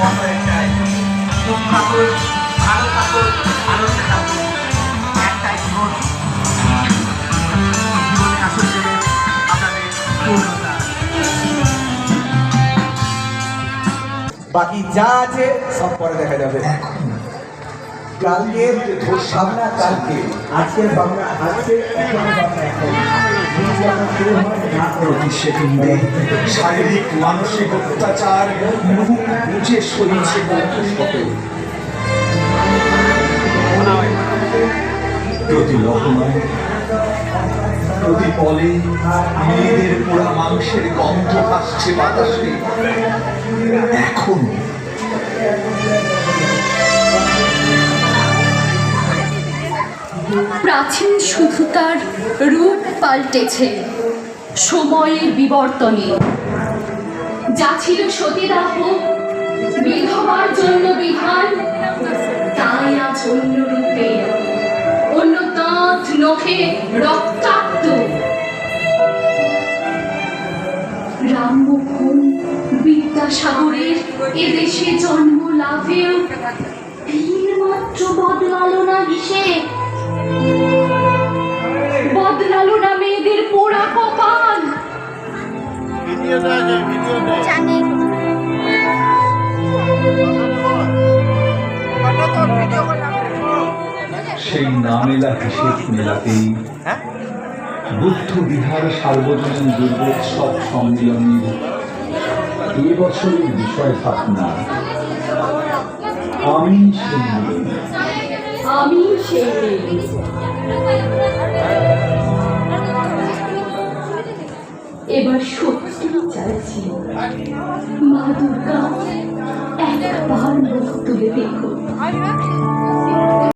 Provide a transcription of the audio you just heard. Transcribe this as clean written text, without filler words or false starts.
অতএব চাই সুখ থাকুক, ভালো থাকুক, আনন্দে থাকুক, একটাই জীবন, জীবনে আসল দেবে আপনাদের পূর্ণতা। বাকি যা আছে সব পরে দেখা যাবে। কালকে ভাবনা কালকে, আজকের ভাবনা আজকে, এখনের ভাবনা এখন। প্রতিষ্ঠানে শারীরিক মানসিক অত্যাচার মুখ বুঝে সইছে প্রতি লহমায় প্রতি পলে মেয়েদের পোড়া মাংসের গন্ধ আসছে বাতাসে। এখন প্রাচীন শুধু তার রূপ পাল্টেছে সময়ের বিবর্তনে। যা ছিল সতীদাহ, বিধবার জন্য বিধান, তাই আজ অন্য রূপে, অন্য দাঁত নখে রক্তাক্ত। রামমোহন বিদ্যাসাগরের এদেশে জন্ম লাভেও মাত্র বদলালো না হিসেব, বদলালো না মেয়েদের পোড়া কপাল। সেই নামেলা হিসেব মেলাতেই বুদ্ধ বিহার সার্বজনীন দুর্গোৎসব সম্মেলনের এবছরের বিষয় ভাবনা আমি সেই এবার সত্যি চাইছি মা দুর্গা একবার মুখ তুলে দেখুন।